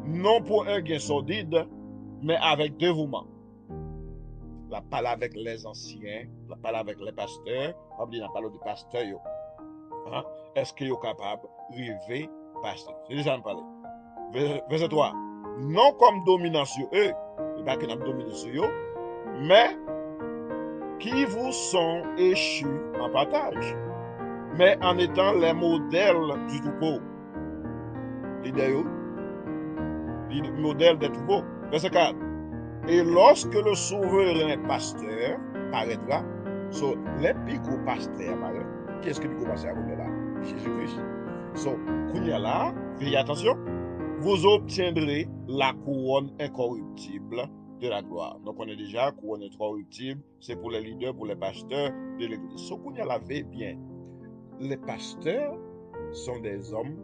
Non pour un gain sordide, mais avec dévouement. La parole avec les anciens, la parole avec les pasteurs, on dit la parole du pasteur. Hein? Est-ce qu'ils sont capables de rêver pasteur? C'est déjà me parler. Verset 3. Non comme dominant sur eux, et pas que nous dominons sur eux, mais qui vous sont échus en partage, mais en étant les modèles du troupeau. L'idée, le modèle des troupeaux. Verset 4. Et lorsque le souverain pasteur paraîtra, les picots pasteurs apparaît. Qui est-ce que picots pasteur apparaît là? Jésus-Christ. Kounia là, veillez attention, vous obtiendrez la couronne incorruptible de la gloire. Donc on est déjà couronne incorruptible, c'est pour les leaders, pour les pasteurs de l'église. Kounia là, veillez bien. Les pasteurs sont des hommes.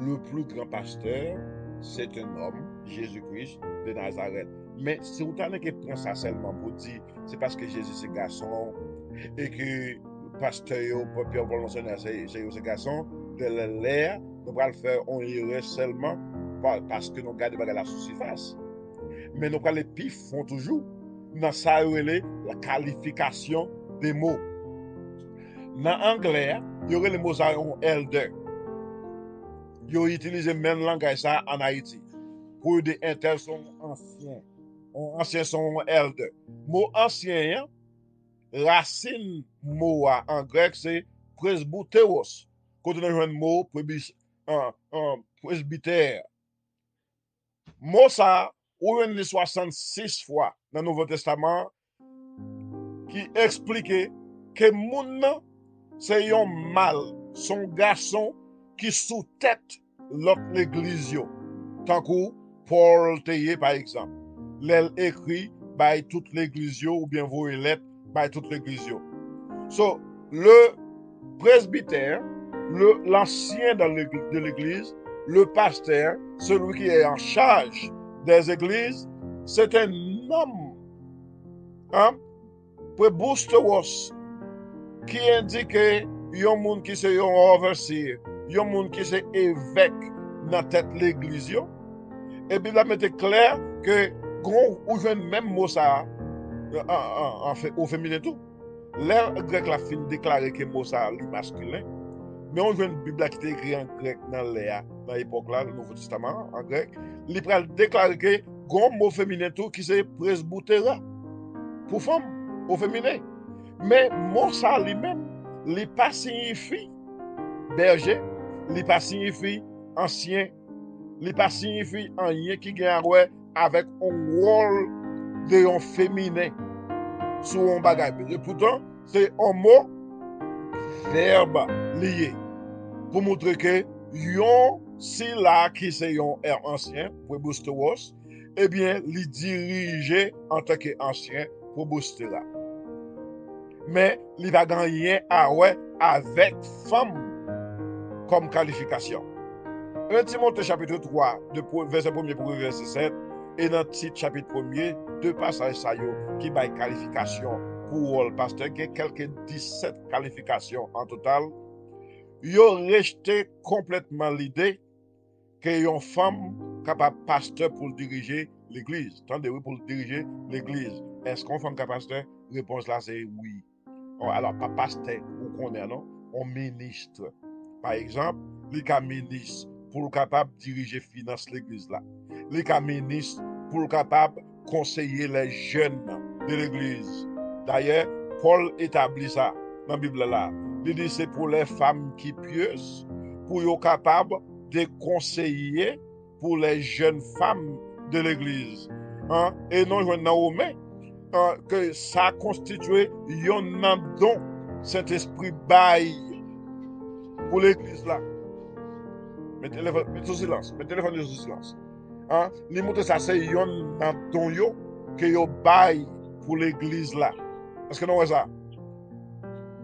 Le plus grand pasteur, c'est un homme, Jésus-Christ de Nazareth. Mais si vous avez pris ça seulement pour dire, c'est parce que Jésus c'est garçon et que le pasteur, Pierre Paul mentionne, c'est ce garçon, de l'air, nous allons le faire, on irait seulement parce que nous gardons la surface. Mais nous allons les pifs font toujours. dans ça la qualification des mots. Dans l'anglais, il y aurait les mots ça en elder. Ils ont utilisé le même langage ça en Haïti. Pour des inter sont anciens. Anciens sont elder. Mot ancien, racine mot en grec, c'est presbyteros. Quand on a un mot presbytère. Mot ça, ou une 66 fois dans le Nouveau Testament, qui expliquait que moun c'est un mâle, son garçon qui sous tête l'autre l'église. Tant que Paul Théier, par exemple. L'elle écrit by toute l'église ou bien vos lettres by toute l'église. So, le presbytère, l'ancien de l'église, le pasteur, celui qui est en charge des églises, c'est un homme, hein, qui indique yon moun qui c'est yon overseer, yon moun qui c'est évêque dans tête l'église. Et puis là, mettez clair que gros ou jeune même mot ça au féminin tout. L'air grec la fin déclaré que mot ça est masculin. Mais on voit une Bible qui est écrite en grec dans l'époque là, le Nouveau Testament en grec. Il a déclaré que gros mot féminin tout qui c'est presbytéra pour femme au féminin. Mais mot ça lui-même, il pas signifie berger, il pas signifie ancien, il pas signifie rien qui gagne avec un rôle de un féminin sur un bagage. Et pourtant, c'est un mot verbe lié pour montrer que yon si là qui c'est un ancien pour booster eh bien, il dirige en tant qu'ancien pour booster là. Mais il va gagner avec femme comme qualification. 1 Timothée chapitre 3, verset 1er pour verset 7, et dans le titre chapitre 1er, deux passages qui baillent qualification pour le pasteur, il y a quelques 17 qualifications en total. Ils ont rejeté complètement l'idée qu'il y a une femme capable de pasteur pour diriger l'église. Attendez, oui, pour diriger l'église. Est-ce qu'on femme capable pasteur? Réponse là, c'est oui. Alors, pas pasteur, ou qu'on est, non? On ministre. Par exemple, les cas ministre pour capable de diriger finance l'église là. Les cas ministre pour capable de conseiller les jeunes de l'église. D'ailleurs, Paul établit ça dans la Bible là. Il dit c'est pour les femmes qui pieuses, pour être capable de conseiller pour les jeunes femmes de l'église. Hein? Et non, je n'ai que ça constitue un don Saint-Esprit bail pour l'église là. Mettez sous silence. Mettez le téléphone sous silence. Hein? Les mots ça c'est un don que yo bail pour l'église là. Parce que non c'est ça.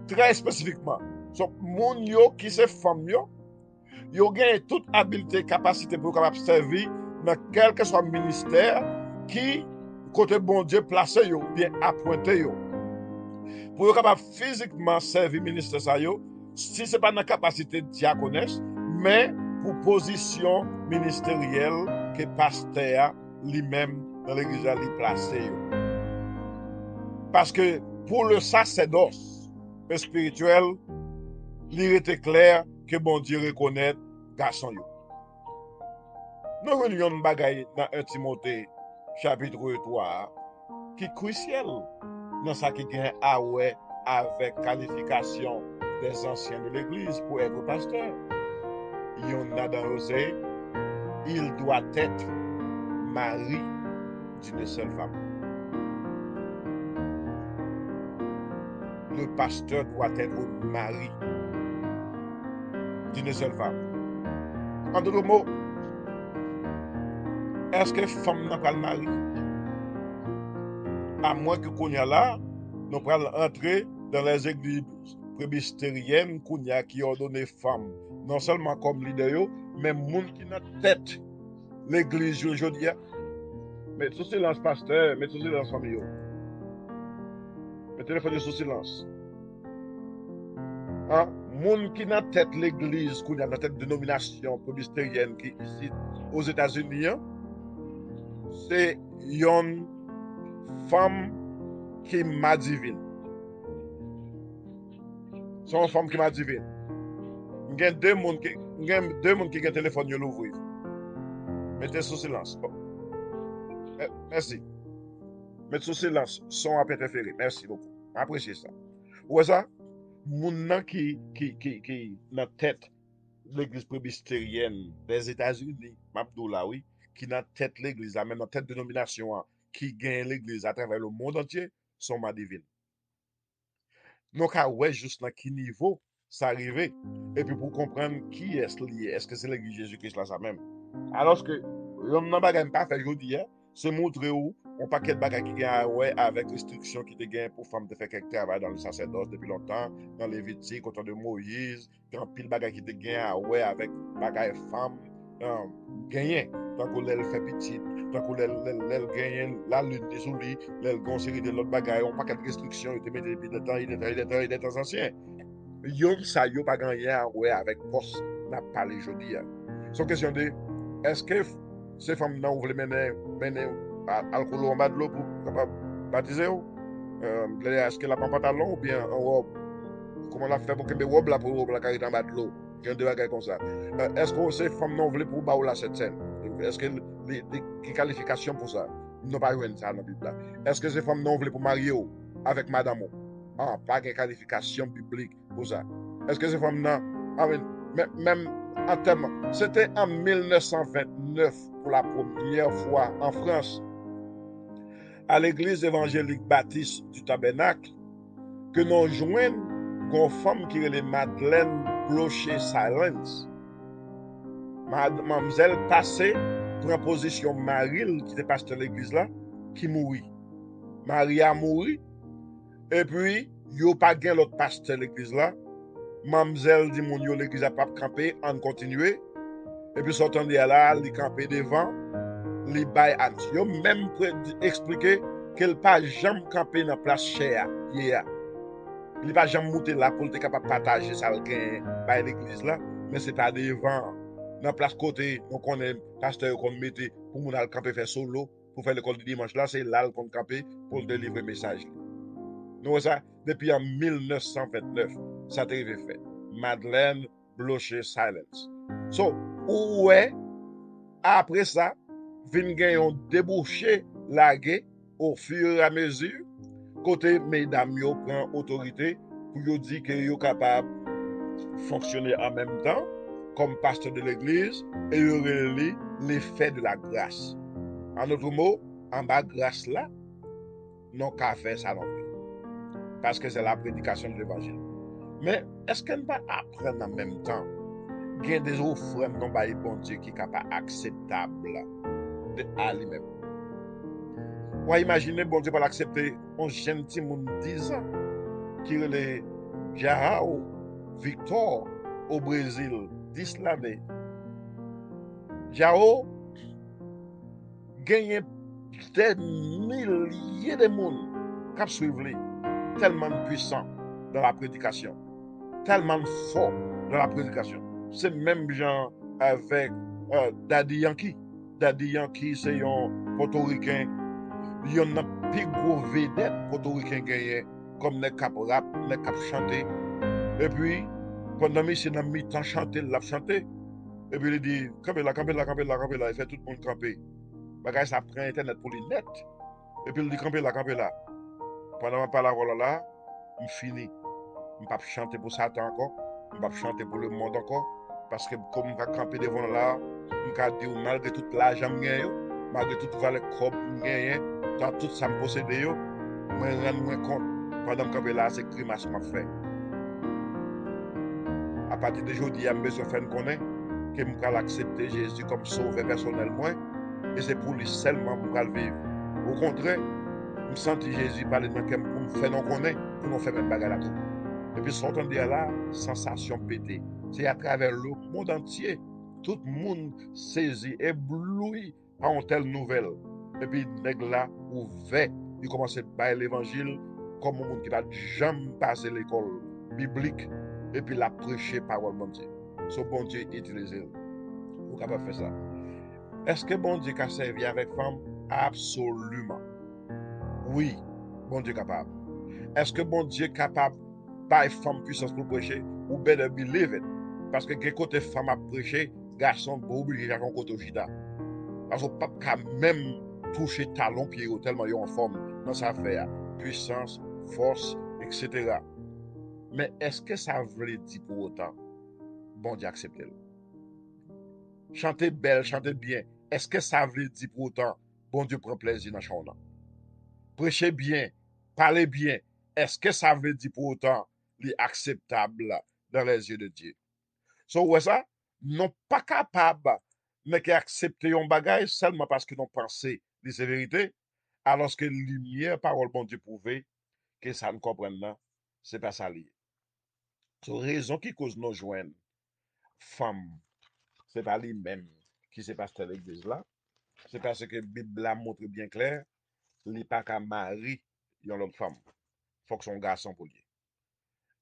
Très spécifiquement. So, moun yo qui se femme yo gagne toute habileté, capacité pour capable servir dans quel que soit ministère qui côté bon Dieu placé yo bien appointé yo. Pour capable physiquement servir ministère ça yo, si c'est pas dans capacité diaconesse, mais pour position ministérielle que pasteur lui-même dans l'église lui placé yo. Parce que pour le sacerdoce spirituel, il était clair que bon Dieu reconnaît garçon yo. Nous avons une bagaille dans 1 Timothée chapitre 3 qui est crucial dans ça qui gagne avec qualification des anciens de l'église pour être pasteur. Il y en a dans l'osé, il doit être mari d'une seule femme. Le pasteur doit être mari d'une seule femme. En d'autres mots, est-ce que femme n'a pas le mari? À moins que qu'on y a là, nous pourrons entrer dans les églises presbytériennes qui ont donné femme, non seulement comme leader, mais monde qui n'a tête l'église aujourd'hui. Mettez sous silence, pasteur, mettez sous silence, famille. Mettez le téléphone sous silence. Hein? Moun qui n'a tête l'église, qui n'a tête dénomination presbytérienne qui ici aux États-Unis, c'est une femme qui m'a divine. Son femme qui m'a divine. Il y a deux personnes qui ont un téléphone, ils l'ouvrent. Mettez sous silence. Oh, merci. Mettez sous silence. Son à interférer. Merci beaucoup. Appréciez ça. Ouais, ça? Moun nan qui dans tête l'église presbytérienne des États-Unis, Mabdoula, oui, qui dans tête l'église, même dans tête dénomination, qui gagne l'église à travers le monde entier, sont ma divine. Donc, ouais, juste dans quel niveau ça arrive. Et puis pour comprendre qui est-ce lié, est-ce que c'est l'église Jésus-Christ là, ça même. Alors que, l'homme n'a pas fait aujourd'hui, se montrer où, on paquet de bagages qui gagne ouais, avec restriction qui te gagne pour femmes de faire quelque travail dans le sacerdoce depuis longtemps, dans les Lévitique, au temps de Moïse, grand pile bagages qui te gagne ouais, avec bagages femmes gagné. Tant qu'on l'elle fait petite, tant qu'on l'elle gagne la lune des souris, l'elle gon série de l'autre bagages, on paquet de restrictions, il te met des temps anciens. Yon ça yo pas gagné ouais avec poste n'a pas les jodi. Son question de est-ce que ces femmes là voulaient mener alcool en bas de l'eau pour capable baptiser ou est-ce qu'elle a pas un pantalon ou bien un robe comment on a fait pour que des robes là pour robe la carré en bas de l'eau j'ai des bagages comme ça est-ce que ces femmes là voulaient pour baou la cette scène est-ce que les qualifications pour ça non pas eu ça dans la Bible est-ce que ces femmes là voulaient pour marier avec madame pas de qualification biblique pour ça. Est-ce que ces femmes-là, même en termes, c'était en 1929 pour la première fois en France, à l'église évangélique baptiste du Tabernacle, que nous joignons une femme qui est les Madeleine Blocher Silence. Mademoiselle passée pour une position Marie, qui était pasteur de l'église là, qui mourit. Marie a mouru, et puis, il n'y a pas de l'autre pasteur de l'église là. Mamzelle dit mon yo l'église a pas campé, on continue. Et puis sortant de là, il campé devant, il bail an. Yo même expliqué qu'elle pas jamais campé dans place chère hier. Il pas jamais monté là pour être capable partager ça avec l'église là, mais c'est pas devant dans place côté donc on est pasteur qu'on mettait pour mon aller camper faire solo pour faire l'école du dimanche là, c'est là qu'on camper pour délivrer message. Nous, ça, depuis en 1929, ça a été fait. Madeleine Blocher Silence. So, ouais, après ça, vin gen yon débouché lagué au fur et à mesure, côté mesdames yo prend autorité pour yo dire que yo capable fonctionner en même temps comme pasteur de l'église et yo relie l'effet de la grâce. En d'autres mots, en bas grâce là, non qu'à faire ça non plus. Parce que c'est la prédication de l'évangile. Mais est-ce qu'on va apprendre en même temps qu'il y a des offrandes non par bon Dieu qui sont pas acceptables à lui-même? Ouais, imaginez bon Dieu pas l'accepter un jeune petit monde 10 ans qui est le Jarao Victor au Brésil, 10 l'année. Jarao gagne des milliers de monde qui suivent lui, tellement puissant dans la prédication. Tellement fort dans la prédication. C'est même genre avec Daddy Yankee. Daddy Yankee, c'est un portoricain. Il y en a plus gros vedette portoricain gagné comme les cap rap, les cap chanter. Et puis, pendant que c'est dans le mi-temps chanter, il a chanté. Et puis il dit, campez là, campez là, campez là, campez là. Il fait tout le monde camper. Bagay ça prend internet pour les net. Et puis il dit, campez là, campez là. Pendant que je parle là, il finit. Je ne vais pas chanter pour Satan encore. Je ne vais pas chanter pour le monde encore. Parce que comme je vais camper devant là, je vais dire malgré tout l'argent que j'ai, malgré toute valeur que j'ai, dans tout ça me possède, je me rends moins compte. Pendant que je camper là, c'est grimace que je fais. À partir de aujourd'hui, je besoin de faire connaître que je vais accepter Jésus comme sauveur personnellement. Et c'est pour lui seulement pour le vivre. Au contraire, je sens Jésus parler de moi pour me faire connaître, pour nous faire même bagarre à tout. Et puis, sortant de là, sensation pétée. C'est à travers le monde entier. Tout le monde saisi, ébloui par une telle nouvelle. Et puis, nèg là, ouvert, il commence à bailler l'évangile comme un monde qui n'a jamais passé l'école biblique. Et puis, la prêcher parole de Dieu. Ce bon Dieu utilise. Vous êtes capable de faire ça. Est-ce que bon Dieu a servi avec femme? Absolument. Oui, bon Dieu capable. Est-ce que bon Dieu capable par femme puissance pour prêcher? Ou better believe it. Parce que quel côté femme a prêché, garçon, bon obligé à côté chita. Parce qu'on pas quand même toucher talon pied tellement ils en forme dans sa affaire. Puissance, force, etc. Mais est-ce que ça veut dire pour autant, bon Dieu accepte? Chanter belle, chanter bien. Est-ce que ça veut dire pour autant, bon Dieu prend plaisir dans chant? Prêcher bien, parler bien. Est-ce que ça veut dire pour autant, l'acceptable dans les yeux de Dieu? So, ouais ça, non pas capable, mais qui accepter un bagage seulement parce que non pensé, c'est vérité, alors que lumière, parole, bon Dieu prouvé, que ça ne comprenne pas, c'est pas ça lié. So, raison qui cause nos joindre, femme, c'est pas lui-même qui s'est passé à l'église là, c'est parce que la Bible la montre bien clair, il n'est pas qu'à marier une autre femme. Faut que son garçon pour lui.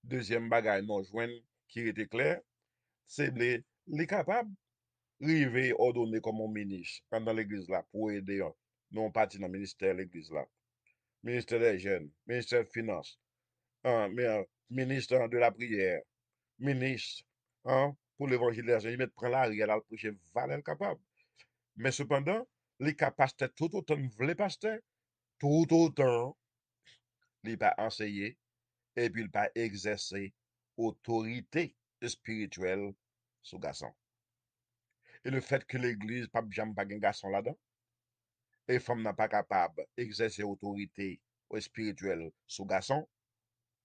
Deuxième bagage, non joindre, qui était clair, c'est les capables rive ordonné comme un ministre dans l'église là pour aider non parti dans le ministère de l'église là. Ministère des jeunes, ministère des finances, ministre de la prière, ministre pour l'évangélisation. Il met prend la rière là, prêcher valeur capable. Mais cependant, les capacités tout autant les pasteurs, tout autant les pas enseigner et puis il pas exercer autorité spirituelle sur garçon. Et le fait que l'église pas jamais pas un garçon là-dedans, et femme n'a pas capable d'exercer autorité spirituelle sur garçon,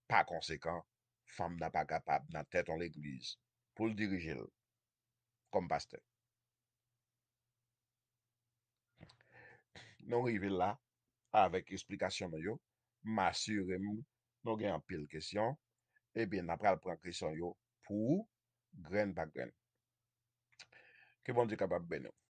par conséquent, femme n'a pas capable dans tête en l'église pour le diriger comme pasteur. Nous arrivons là avec explication de yo, m'assurer nous avons un pile question et bien après prendre question yo pour graine par graine. Que bon Dieu capable de